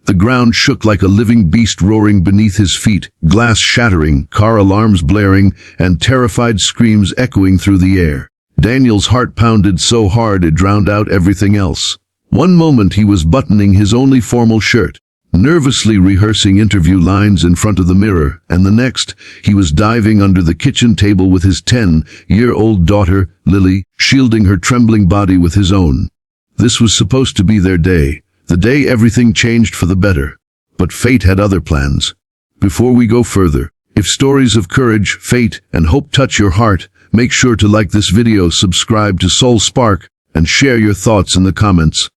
The ground shook like a living beast roaring beneath his feet, glass shattering, car alarms blaring, and terrified screams echoing through the air. Daniel's heart pounded so hard it drowned out everything else. One moment he was buttoning his only formal shirt, nervously rehearsing interview lines in front of the mirror, and the next, he was diving under the kitchen table with his 10-year-old daughter, Lily, shielding her trembling body with his own. This was supposed to be their day, the day everything changed for the better. But fate had other plans. Before we go further, if stories of courage, fate, and hope touch your heart, make sure to like this video, subscribe to Soul Spark, and share your thoughts in the comments.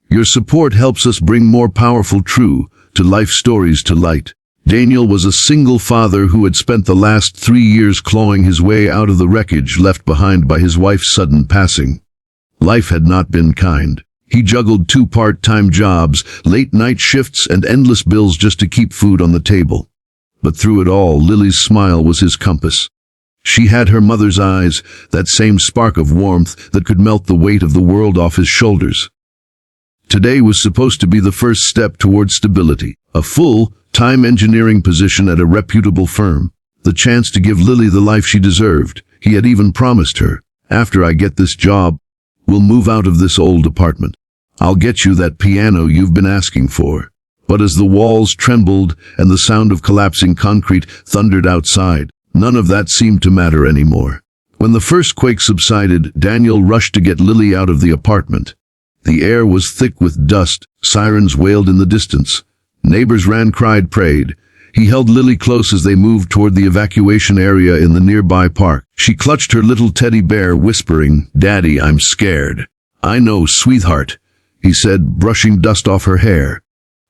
Your support helps us bring more powerful, true-to-life stories to light. Daniel was a single father who had spent the last 3 years clawing his way out of the wreckage left behind by his wife's sudden passing. Life had not been kind. He juggled 2 part-time jobs, late-night shifts, and endless bills just to keep food on the table. But through it all, Lily's smile was his compass. She had her mother's eyes, that same spark of warmth that could melt the weight of the world off his shoulders. Today was supposed to be the first step towards stability, a full-time engineering position at a reputable firm, the chance to give Lily the life she deserved. He had even promised her, "After I get this job, we'll move out of this old apartment. I'll get you that piano you've been asking for." But as the walls trembled and the sound of collapsing concrete thundered outside, none of that seemed to matter anymore. When the first quake subsided, Daniel rushed to get Lily out of the apartment. The air was thick with dust, sirens wailed in the distance. Neighbors ran, cried, prayed. He held Lily close as they moved toward the evacuation area in the nearby park. She clutched her little teddy bear, whispering, "Daddy, I'm scared." "I know, sweetheart," he said, brushing dust off her hair.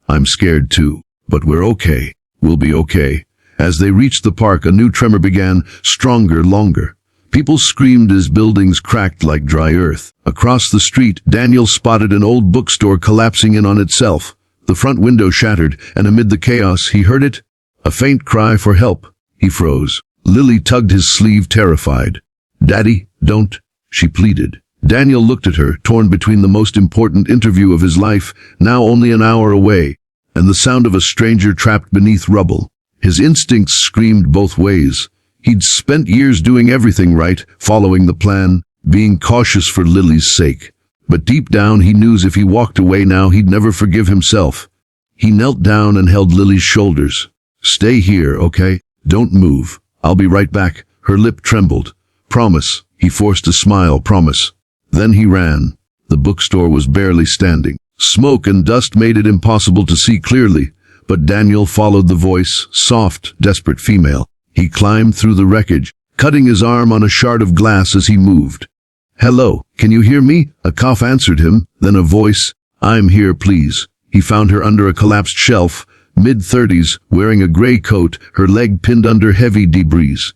"I'm scared too, but we're okay. We'll be okay." As they reached the park, a new tremor began, stronger, longer. People screamed as buildings cracked like dry earth. Across the street, Daniel spotted an old bookstore collapsing in on itself. The front window shattered, and amid the chaos, he heard it. A faint cry for help. He froze. Lily tugged his sleeve, terrified. "Daddy, don't," she pleaded. Daniel looked at her, torn between the most important interview of his life, now only an hour away, and the sound of a stranger trapped beneath rubble. His instincts screamed both ways. He'd spent years doing everything right, following the plan, being cautious for Lily's sake. But deep down he knew if he walked away now he'd never forgive himself. He knelt down and held Lily's shoulders. "Stay here, okay? Don't move. I'll be right back." Her lip trembled. "Promise." He forced a smile. "Promise." Then he ran. The bookstore was barely standing. Smoke and dust made it impossible to see clearly, but Daniel followed the voice, soft, desperate female. He climbed through the wreckage, cutting his arm on a shard of glass as he moved. "Hello, can you hear me?" A cough answered him, then a voice, "I'm here, please." He found her under a collapsed shelf, mid-30s, wearing a gray coat, her leg pinned under heavy debris.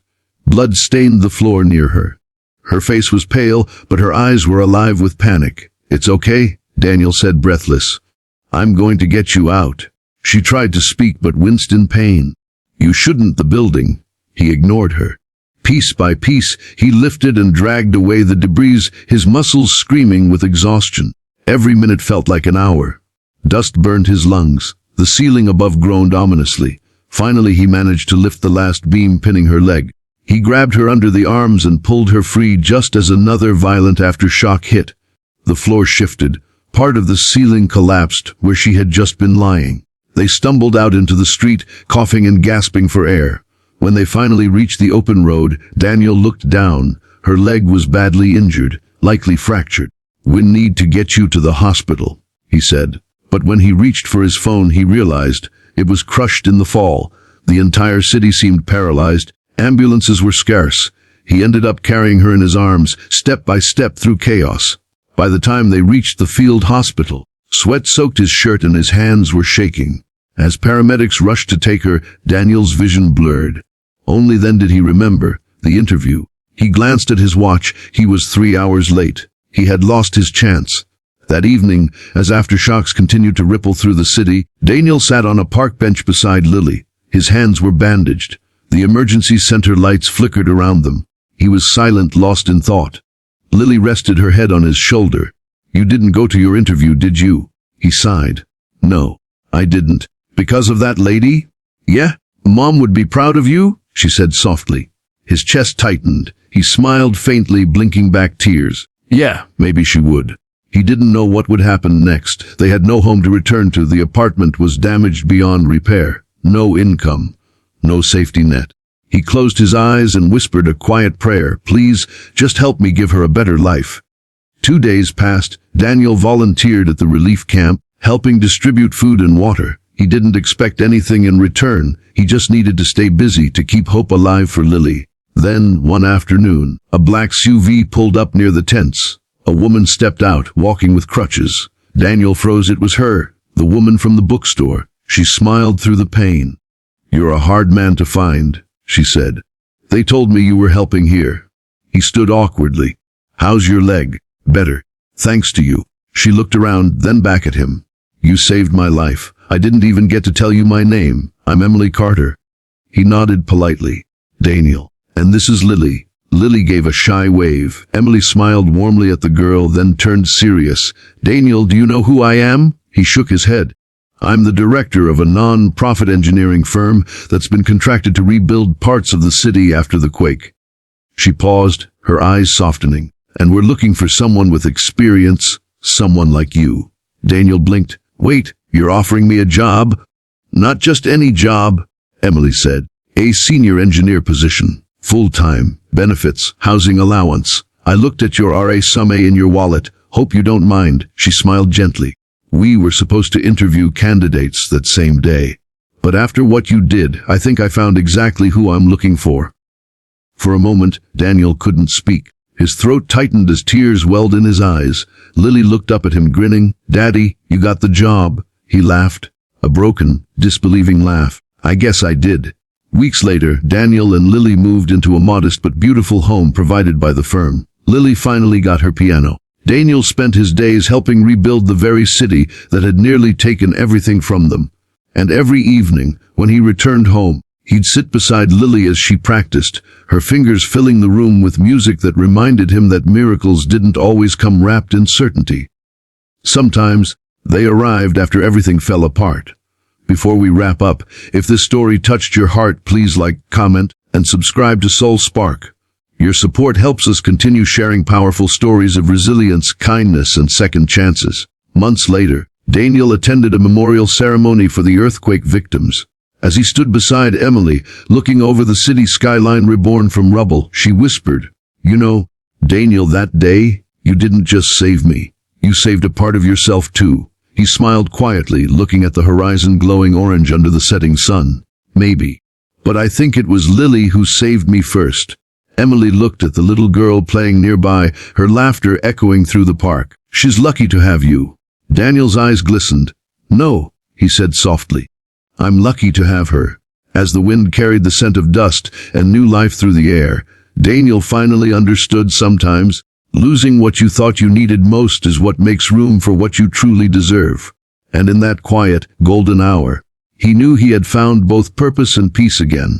Blood stained the floor near her. Her face was pale, but her eyes were alive with panic. "It's okay," Daniel said, breathless. "I'm going to get you out." She tried to speak but winced in pain. "You shouldn't, the building." He ignored her. Piece by piece, he lifted and dragged away the debris, his muscles screaming with exhaustion. Every minute felt like an hour. Dust burned his lungs. The ceiling above groaned ominously. Finally he managed to lift the last beam pinning her leg. He grabbed her under the arms and pulled her free just as another violent aftershock hit. The floor shifted. Part of the ceiling collapsed where she had just been lying. They stumbled out into the street, coughing and gasping for air. When they finally reached the open road, Daniel looked down. Her leg was badly injured, likely fractured. "We need to get you to the hospital," he said. But when he reached for his phone, he realized it was crushed in the fall. The entire city seemed paralyzed. Ambulances were scarce. He ended up carrying her in his arms, step by step through chaos. By the time they reached the field hospital, sweat soaked his shirt and his hands were shaking. As paramedics rushed to take her, Daniel's vision blurred. Only then did he remember the interview. He glanced at his watch. He was 3 hours late. He had lost his chance. That evening, as aftershocks continued to ripple through the city, Daniel sat on a park bench beside Lily. His hands were bandaged. The emergency center lights flickered around them. He was silent, lost in thought. Lily rested her head on his shoulder. "You didn't go to your interview, did you?" He sighed. "No. I didn't. Because of that lady? Yeah, Mom would be proud of you, she said softly. His chest tightened. He smiled faintly, blinking back tears. Yeah, maybe she would. He didn't know what would happen next. They had no home to return to. The apartment was damaged beyond repair. No income. No safety net. He closed his eyes and whispered a quiet prayer. Please, just help me give her a better life. 2 days passed. Daniel volunteered at the relief camp, helping distribute food and water. He didn't expect anything in return. He just needed to stay busy to keep hope alive for Lily. Then, one afternoon, a black SUV pulled up near the tents. A woman stepped out, walking with crutches. Daniel froze. It was her, the woman from the bookstore. She smiled through the pain. You're a hard man to find, she said. They told me you were helping here. He stood awkwardly. How's your leg? Better. Thanks to you. She looked around, then back at him. You saved my life. I didn't even get to tell you my name. I'm Emily Carter. He nodded politely. Daniel. And this is Lily. Lily gave a shy wave. Emily smiled warmly at the girl, then turned serious. Daniel, do you know who I am? He shook his head. I'm the director of a non-profit engineering firm that's been contracted to rebuild parts of the city after the quake. She paused, her eyes softening. And we're looking for someone with experience, someone like you. Daniel blinked. Wait, you're offering me a job? Not just any job, Emily said. A senior engineer position. Full-time, benefits, housing allowance. I looked at your RA Summe in your wallet. Hope you don't mind, she smiled gently. We were supposed to interview candidates that same day. But after what you did, I think I found exactly who I'm looking for. For a moment, Daniel couldn't speak. His throat tightened as tears welled in his eyes. Lily looked up at him, grinning. Daddy, you got the job. He laughed. A broken, disbelieving laugh. I guess I did. Weeks later, Daniel and Lily moved into a modest but beautiful home provided by the firm. Lily finally got her piano. Daniel spent his days helping rebuild the very city that had nearly taken everything from them. And every evening, when he returned home, he'd sit beside Lily as she practiced, her fingers filling the room with music that reminded him that miracles didn't always come wrapped in certainty. Sometimes, they arrived after everything fell apart. Before we wrap up, if this story touched your heart, please like, comment, and subscribe to Soul Spark. Your support helps us continue sharing powerful stories of resilience, kindness, and second chances. Months later, Daniel attended a memorial ceremony for the earthquake victims. As he stood beside Emily, looking over the city skyline reborn from rubble, she whispered, You know, Daniel, that day, you didn't just save me. You saved a part of yourself too. He smiled quietly, looking at the horizon glowing orange under the setting sun. Maybe. But I think it was Lily who saved me first. Emily looked at the little girl playing nearby, her laughter echoing through the park. She's lucky to have you. Daniel's eyes glistened. No, he said softly. I'm lucky to have her. As the wind carried the scent of dust and new life through the air, Daniel finally understood sometimes, losing what you thought you needed most is what makes room for what you truly deserve. And in that quiet, golden hour, he knew he had found both purpose and peace again.